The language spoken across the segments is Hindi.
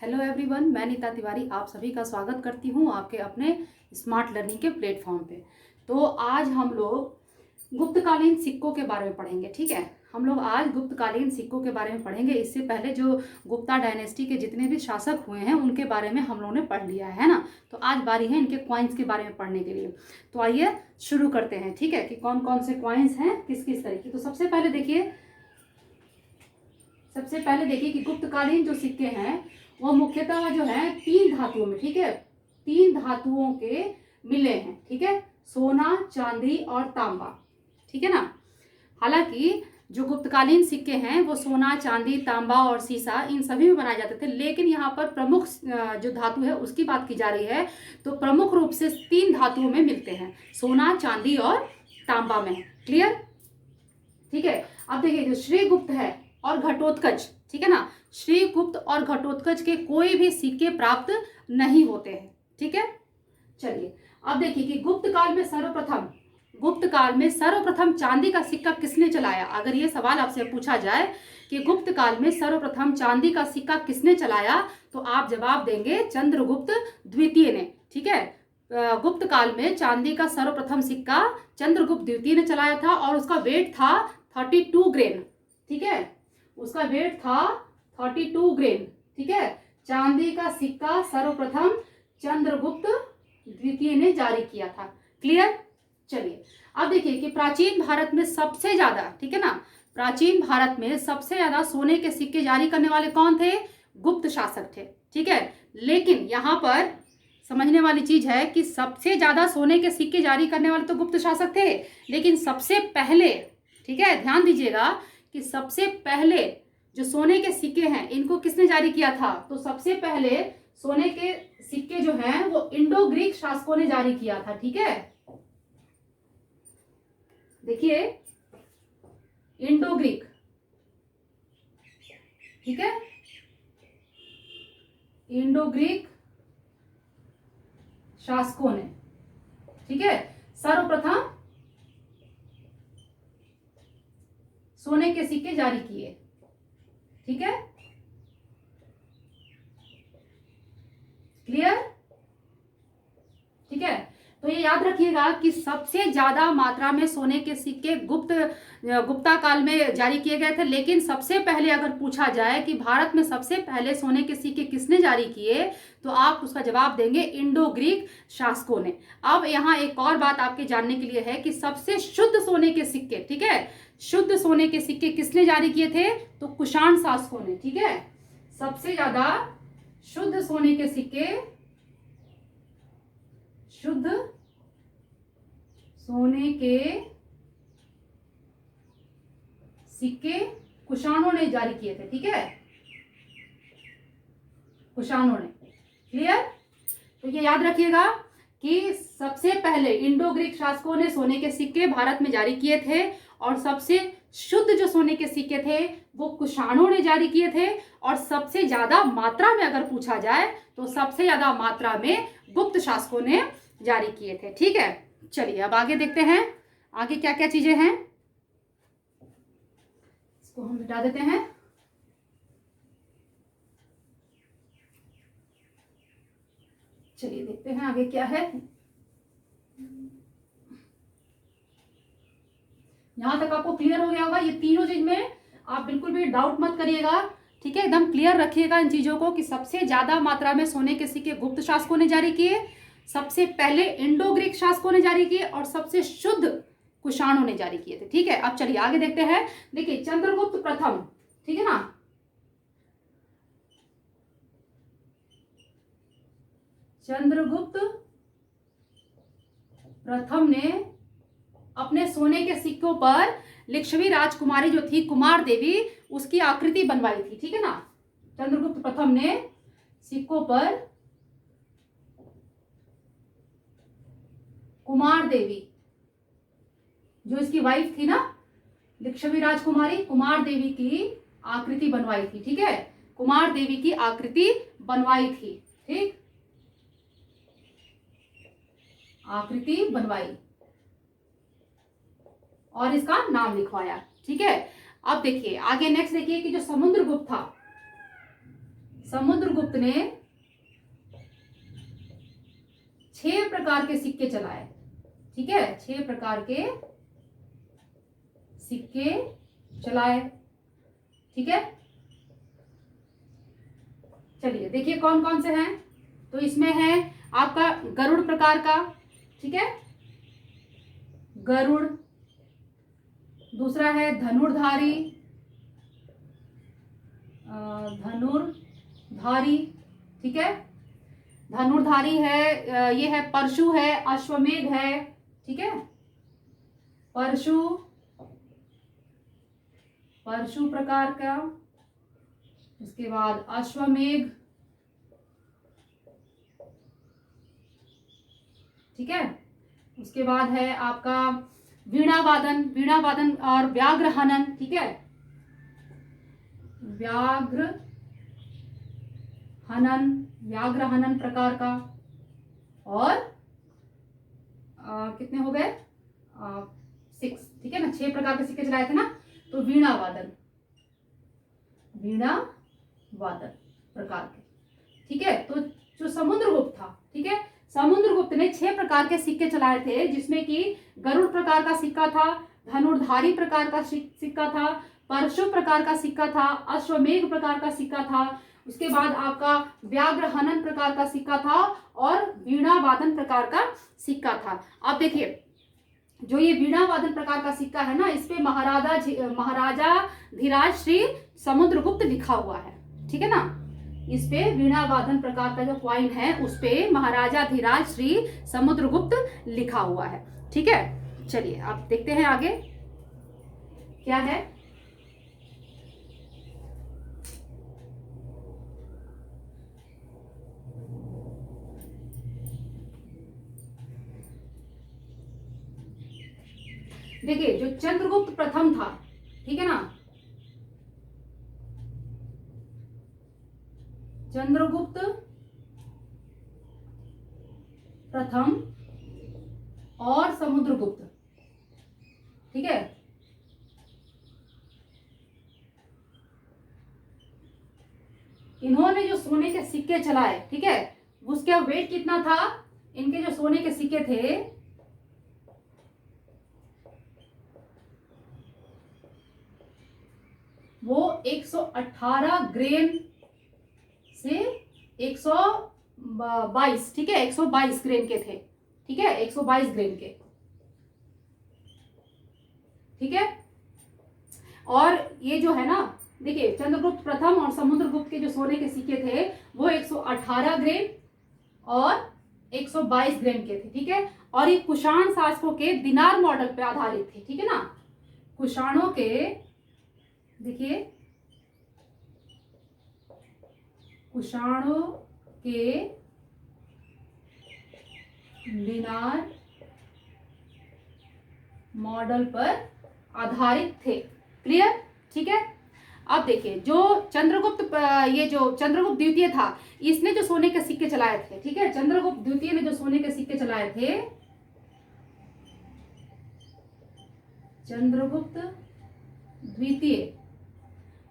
हेलो एवरीवन, मैं नीता तिवारी आप सभी का स्वागत करती हूँ आपके अपने स्मार्ट लर्निंग के प्लेटफॉर्म पे। तो आज हम लोग गुप्तकालीन सिक्कों के बारे में पढ़ेंगे। ठीक है, हम लोग आज गुप्तकालीन सिक्कों के बारे में पढ़ेंगे। इससे पहले जो गुप्ता डायनेस्टी के जितने भी शासक हुए हैं उनके बारे में हम लोगों ने पढ़ लिया है ना। तो आज बारी है इनके कॉइन्स के बारे में पढ़ने के लिए। तो आइए शुरू करते हैं। ठीक है, कि कौन कौन से कॉइन्स हैं किस किस तरीके। तो सबसे पहले देखिए कि गुप्तकालीन जो सिक्के हैं वो मुख्यतः जो है 3 धातुओं में, ठीक है, 3 धातुओं के मिले हैं। ठीक है, सोना, चांदी और तांबा। ठीक है ना। हालांकि जो गुप्तकालीन सिक्के हैं वो सोना, चांदी, तांबा और सीसा इन सभी में बनाए जाते थे, लेकिन यहाँ पर प्रमुख जो धातु है उसकी बात की जा रही है। तो प्रमुख रूप से 3 धातुओं में मिलते हैं, सोना, चांदी और तांबा में। क्लियर। ठीक है, अब देखिए जो श्रीगुप्त है और घटोत्कच, ठीक है ना, श्रीगुप्त और घटोत्कच के कोई भी सिक्के प्राप्त नहीं होते हैं। ठीक है, चलिए अब देखिए कि गुप्त काल में सर्वप्रथम चांदी का सिक्का किसने चलाया। अगर ये सवाल आपसे पूछा जाए कि गुप्त काल में सर्वप्रथम चांदी का सिक्का किसने चलाया, तो आप जवाब देंगे चंद्रगुप्त द्वितीय ने। ठीक है, गुप्त काल में चांदी का सर्वप्रथम सिक्का चंद्रगुप्त द्वितीय ने चलाया था और उसका वेट था 32 ग्रेन। ठीक है, उसका वेट था 32 ग्रेन। ठीक है, चांदी का सिक्का सर्वप्रथम चंद्रगुप्त द्वितीय ने जारी किया था। क्लियर। चलिए अब देखिए कि प्राचीन भारत में सबसे ज्यादा, ठीक है ना, प्राचीन भारत में सबसे ज्यादा सोने के सिक्के जारी करने वाले कौन थे? गुप्त शासक थे। ठीक है, लेकिन यहां पर समझने वाली चीज है कि सबसे ज्यादा सोने के सिक्के जारी करने वाले तो गुप्त शासक थे, लेकिन सबसे पहले, ठीक है, ध्यान दीजिएगा कि सबसे पहले जो सोने के सिक्के हैं इनको किसने जारी किया था? तो सबसे पहले सोने के सिक्के जो हैं वो इंडो ग्रीक शासकों ने जारी किया था। ठीक है, देखिए इंडो ग्रीक, ठीक है, इंडो ग्रीक शासकों ने, ठीक है, सर्वप्रथम सोने के सिक्के जारी किए। ठीक है, क्लियर। ठीक है, तो ये याद रखिएगा कि सबसे ज्यादा मात्रा में सोने के सिक्के गुप्ता काल में जारी किए गए थे, लेकिन सबसे पहले अगर पूछा जाए कि भारत में सबसे पहले सोने के सिक्के किसने जारी किए, तो आप उसका जवाब देंगे इंडो ग्रीक शासकों ने। अब यहाँ एक और बात आपके जानने के लिए है कि सबसे शुद्ध सोने के सिक्के, ठीक है, शुद्ध सोने के सिक्के किसने जारी किए थे? तो कुषाण शासकों ने। ठीक है, सबसे ज्यादा शुद्ध सोने के सिक्के, शुद्ध सोने के सिक्के कुषाणों ने जारी किए थे। ठीक है, कुषाणों ने। क्लियर। तो ये याद रखिएगा कि सबसे पहले इंडो ग्रीक शासकों ने सोने के सिक्के भारत में जारी किए थे और सबसे शुद्ध जो सोने के सिक्के थे वो कुषाणों ने जारी किए थे, और सबसे ज्यादा मात्रा में अगर पूछा जाए तो सबसे ज्यादा मात्रा में गुप्त शासकों ने जारी किए थे। ठीक है, चलिए अब आगे देखते हैं आगे क्या क्या चीजें हैं। इसको हम मिटा देते हैं। चलिए देखते हैं आगे क्या है। यहां तक आपको क्लियर हो गया होगा। ये तीनों चीज में आप बिल्कुल भी डाउट मत करिएगा। ठीक है, एकदम क्लियर रखिएगा इन चीजों को कि सबसे ज्यादा मात्रा में सोने के सिक्के गुप्त शासकों ने जारी किए, सबसे पहले इंडो ग्रीक शासकों ने जारी किए और सबसे शुद्ध कुषाणों ने जारी किए थे। ठीक है, अब चलिए आगे देखते हैं। देखिए चंद्रगुप्त प्रथम, ठीक है ना, चंद्रगुप्त प्रथम ने अपने सोने के सिक्कों पर लिच्छवी राजकुमारी जो थी कुमार देवी, उसकी आकृति बनवाई थी। ठीक है ना, चंद्रगुप्त प्रथम ने सिक्कों पर कुमार देवी, जो इसकी वाइफ थी ना लिच्छवी राजकुमारी, कुमार देवी की आकृति बनवाई थी। ठीक है, कुमार देवी की आकृति बनवाई थी। ठीक, आकृति बनवाई और इसका नाम लिखवाया। ठीक है, अब देखिए आगे नेक्स्ट देखिए कि जो समुद्रगुप्त था, समुद्रगुप्त ने 6 प्रकार के सिक्के चलाए, ठीक है, 6 प्रकार के सिक्के चलाए, ठीक है। चलिए देखिए कौन कौन से हैं। तो इसमें है आपका गरुड़ प्रकार का, ठीक है, गरुड़। दूसरा है धनुर्धारी, धनुर्धारी, ठीक है, धनुर्धारी है। ये है परशु है, अश्वमेध है, ठीक है, परशु, परशु प्रकार का। इसके बाद अश्वमेघ, ठीक है। उसके बाद है आपका वीणा वादन, वीणा वादन और व्याघ्र हनन, ठीक है, व्याघ्र हनन, व्याघ्र हनन प्रकार का। और कितने हो गए? 6, ठीक है ना, 6 प्रकार के सिक्के चलाए थे ना। तो वीणा वादन, वीणा वादन प्रकार के, ठीक है। तो जो समुद्रगुप्त था, ठीक है, समुद्रगुप्त ने 6 प्रकार के सिक्के चलाए थे, जिसमें कि गरुड़ प्रकार का सिक्का था, धनुर्धारी प्रकार का सिक्का था, परशु प्रकार का सिक्का था, अश्वमेघ प्रकार का सिक्का था, उसके बाद आपका व्याघ्र हनन प्रकार का सिक्का था और वीणा वादन प्रकार का सिक्का था। अब देखिए जो ये वीणा वादन प्रकार का सिक्का है ना, इस पे महाराजा धीराज श्री समुद्रगुप्त लिखा हुआ है, ठीक है ना। इस पे वीणा वादन प्रकार का जो कॉइन है उस पे महाराजा धीराज श्री समुद्रगुप्त लिखा हुआ है, ठीक है। चलिए अब देखते हैं आगे क्या है। देखिए जो चंद्रगुप्त प्रथम था, ठीक है ना, चंद्रगुप्त प्रथम और समुद्रगुप्त, ठीक है, इन्होंने जो सोने के सिक्के चलाए, ठीक है, उसका वेट कितना था? इनके जो सोने के सिक्के थे वो 118 ग्रेन से 122, ठीक है, 122 ग्रेन के थे, ठीक है, 122 ग्रेन के, ठीक है। और ये जो है ना, देखिए चंद्रगुप्त प्रथम और समुद्रगुप्त के जो सोने के सिक्के थे वो 118 ग्रेन और 122 ग्रेन के थे, ठीक है। और ये कुषाण शासकों के दिनार मॉडल पे आधारित थे, ठीक है ना। कुषाणों के, देखिए कुषाणों के दिनार मॉडल पर आधारित थे, क्लियर, ठीक है। अब देखिए जो चंद्रगुप्त, ये जो चंद्रगुप्त द्वितीय था, इसने जो सोने के सिक्के चलाए थे, ठीक है, चंद्रगुप्त द्वितीय ने जो सोने के सिक्के चलाए थे, चंद्रगुप्त द्वितीय,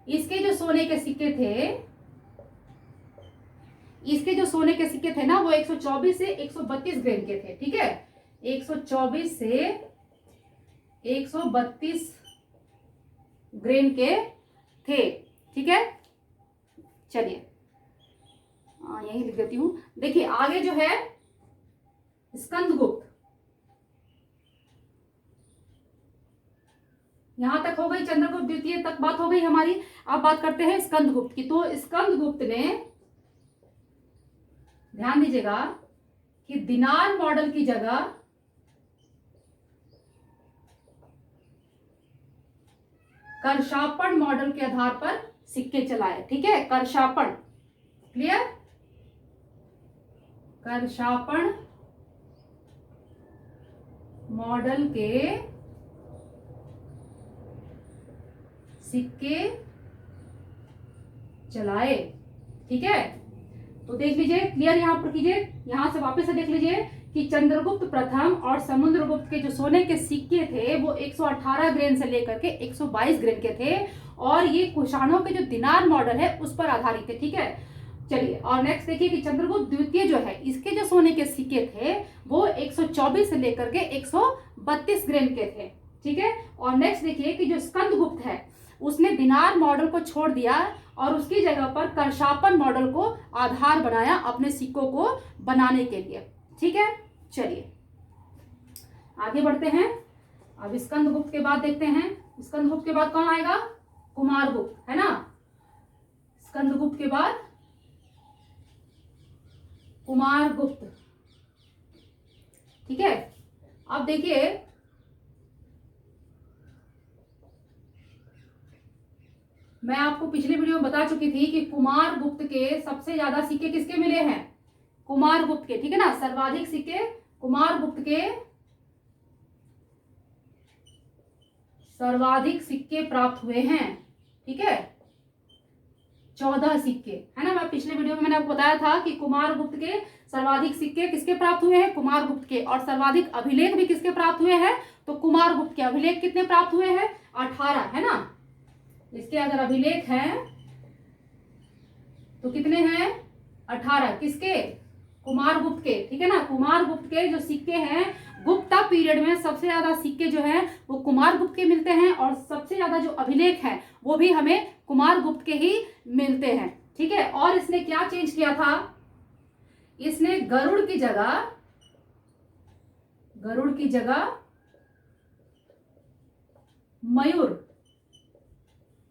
इसके जो सोने के सिक्के थे, इसके जो सोने के सिक्के थे ना वो 124 से 132 ग्रेन के थे, ठीक है, 124 से 132 ग्रेन के थे, ठीक है। चलिए यही लिख देती हूं। देखिए आगे जो है स्कंदगुप्त, यहां तक हो गई चंद्रगुप्त द्वितीय तक बात हो गई हमारी। अब बात करते हैं स्कंदगुप्त की। तो स्कंदगुप्त ने, ध्यान दीजिएगा कि दिनार मॉडल की जगह करशापण मॉडल के आधार पर सिक्के चलाए, ठीक है, करशापण, क्लियर, करशापण मॉडल के सिक्के चलाए, ठीक है। तो देख लीजिए, क्लियर यहां पर कीजिए, यहां से वापस से देख लीजिए कि चंद्रगुप्त प्रथम और समुद्रगुप्त के जो सोने के सिक्के थे वो 118 ग्रेन से लेकर के 122 ग्रेन के थे और ये कुषाणों के जो दिनार मॉडल है उस पर आधारित थे, ठीक है। चलिए, और नेक्स्ट देखिए कि चंद्रगुप्त द्वितीय जो है, इसके जो सोने के सिक्के थे वो 124 से लेकर के 132 ग्राम के थे, ठीक है। और नेक्स्ट देखिए कि जो स्कंदगुप्त है उसने दिनार मॉडल को छोड़ दिया और उसकी जगह पर करशापन मॉडल को आधार बनाया अपने सिक्कों को बनाने के लिए, ठीक है। चलिए आगे बढ़ते हैं। अब स्कंदगुप्त के बाद देखते हैं, स्कंदगुप्त के बाद कौन आएगा? कुमारगुप्त, है ना। स्कंदगुप्त के बाद कुमारगुप्त, ठीक है। अब देखिए मैं आपको पिछले वीडियो में बता चुकी थी कि कुमारगुप्त के सबसे ज्यादा सिक्के किसके मिले हैं? कुमारगुप्त के, ठीक है ना। सर्वाधिक सिक्के कुमारगुप्त के, सर्वाधिक सिक्के प्राप्त हुए हैं, ठीक है। 14 सिक्के, है ना। मैं पिछले वीडियो में मैंने आपको बताया था कि कुमारगुप्त के सर्वाधिक सिक्के किसके प्राप्त हुए हैं? कुमारगुप्त के। और सर्वाधिक अभिलेख भी किसके प्राप्त हुए हैं? तो कुमारगुप्त के। अभिलेख कितने प्राप्त हुए हैं? 18, है ना। इसके अगर अभिलेख हैं तो कितने हैं? 18। किसके? कुमारगुप्त के, ठीक है ना। कुमारगुप्त के जो सिक्के हैं, गुप्ता पीरियड में सबसे ज्यादा सिक्के जो हैं वो कुमारगुप्त के मिलते हैं, और सबसे ज्यादा जो अभिलेख हैं वो भी हमें कुमारगुप्त के ही मिलते हैं, ठीक है। और इसने क्या चेंज किया था? इसने गरुड़ की जगह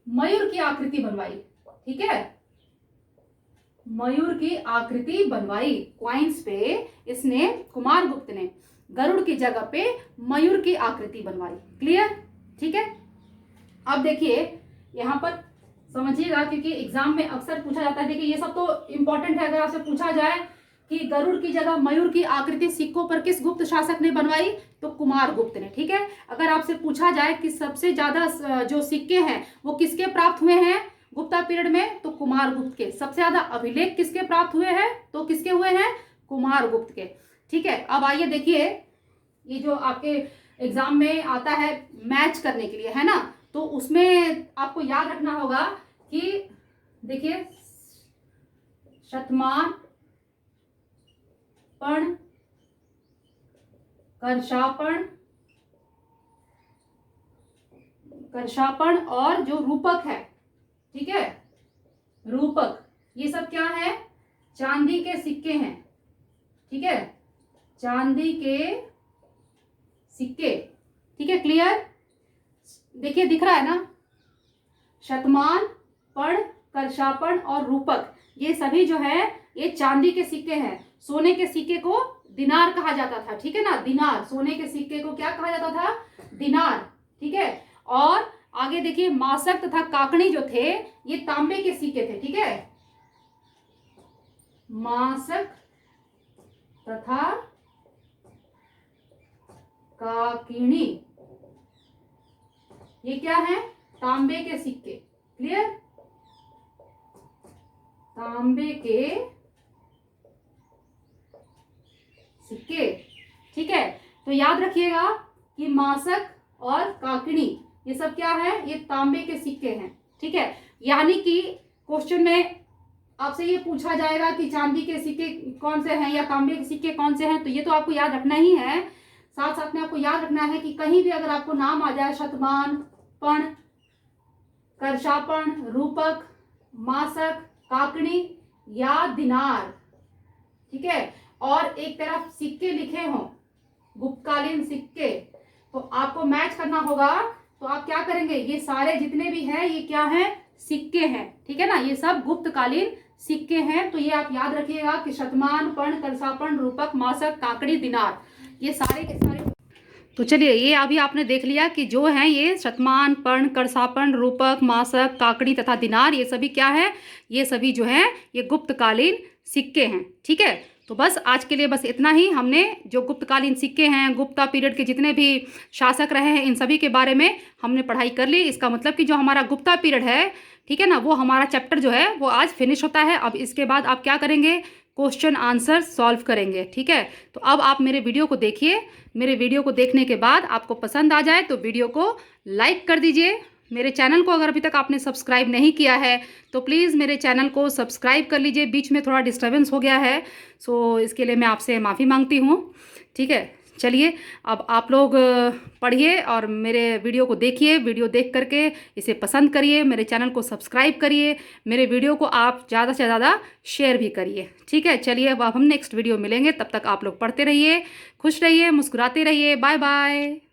मयूर की आकृति बनवाई, ठीक है। मयूर की आकृति बनवाई। क्वाइंस पे इसने, कुमारगुप्त ने गरुड़ की जगह पे मयूर की आकृति बनवाई। क्लियर, ठीक है। अब देखिए यहां पर समझिएगा, क्योंकि एग्जाम में अक्सर पूछा जाता है। देखिए ये सब तो इंपॉर्टेंट है। अगर आपसे पूछा जाए कि गरुड़ की जगह मयूर की आकृति सिक्कों पर किस गुप्त शासक ने बनवाई, तो कुमारगुप्त ने, ठीक है। अगर आपसे पूछा जाए कि सबसे ज्यादा जो सिक्के हैं वो किसके प्राप्त हुए हैं गुप्ता पीरियड में, तो कुमारगुप्त के। सबसे ज्यादा अभिलेख किसके प्राप्त हुए हैं, तो किसके हुए हैं? कुमारगुप्त के, ठीक है। अब आइए देखिए, ये जो आपके एग्जाम में आता है मैच करने के लिए, है ना, तो उसमें आपको याद रखना होगा कि देखिए शतमान, पण, करशापण और जो रूपक है, ठीक है, रूपक, ये सब क्या है? चांदी के सिक्के हैं, ठीक है। चांदी के सिक्के, ठीक है। क्लियर, देखिए दिख रहा है ना, शतमान, पण, करशापण और रूपक, ये सभी जो है ये चांदी के सिक्के हैं। सोने के सिक्के को दिनार कहा जाता था, ठीक है ना। दिनार, सोने के सिक्के को क्या कहा जाता था? दिनार, ठीक है। और आगे देखिए मासक तथा काकणी जो थे ये तांबे के सिक्के थे, ठीक है। मासक तथा काकिणी, ये क्या है? तांबे के सिक्के। क्लियर, तांबे के सिक्के, ठीक है। तो याद रखिएगा कि मासक और काकिणी ये सब क्या है? ये तांबे के सिक्के हैं, ठीक है। यानी कि क्वेश्चन में आपसे ये पूछा जाएगा कि चांदी के सिक्के कौन से हैं या तांबे के सिक्के कौन से हैं, तो ये तो आपको याद रखना ही है। साथ साथ में आपको याद रखना है कि कहीं भी अगर आपको नाम आ जाए शतमान, पण, करशापण, रूपक, मासक, काकणी या दिनार, ठीक है, और एक तरफ सिक्के लिखे हों, गुप्तकालीन सिक्के, तो आपको मैच करना होगा। तो आप क्या करेंगे? ये सारे जितने भी हैं ये क्या हैं? सिक्के हैं, ठीक है ना। ये सब गुप्तकालीन सिक्के हैं। तो ये आप याद रखिएगा कि शतमान, पण, करशापण, रूपक, मासक, काकड़ी, दिनार, ये सारे के सारे। तो चलिए ये अभी आपने देख लिया कि जो है ये शतमान, पण, करशापण, रूपक, मासक, काकड़ी तथा दिनार, ये सभी क्या है? ये सभी जो है ये गुप्तकालीन सिक्के हैं, ठीक है। तो बस आज के लिए बस इतना ही। हमने जो गुप्तकालीन सिक्के हैं, गुप्ता पीरियड के जितने भी शासक रहे हैं, इन सभी के बारे में हमने पढ़ाई कर ली। इसका मतलब कि जो हमारा गुप्ता पीरियड है, ठीक है ना, वो हमारा चैप्टर जो है वो आज फिनिश होता है। अब इसके बाद आप क्या करेंगे? क्वेश्चन आंसर सॉल्व करेंगे, ठीक है। तो अब आप मेरे वीडियो को देखिए। मेरे वीडियो को देखने के बाद आपको पसंद आ जाए तो वीडियो को लाइक कर दीजिए, मेरे चैनल को अगर अभी तक आपने सब्सक्राइब नहीं किया है तो प्लीज़ मेरे चैनल को सब्सक्राइब कर लीजिए। बीच में थोड़ा डिस्टर्बेंस हो गया है, सो इसके लिए मैं आपसे माफ़ी मांगती हूँ। ठीक है, चलिए अब आप लोग पढ़िए और मेरे वीडियो को देखिए। वीडियो देख करके इसे पसंद करिए, मेरे चैनल को सब्सक्राइब करिए, मेरे वीडियो को आप ज़्यादा से ज़्यादा शेयर भी करिए। ठीक है, चलिए अब हम नेक्स्ट वीडियो मिलेंगे। तब तक आप लोग पढ़ते रहिए, खुश रहिए, मुस्कुराते रहिए। Bye bye.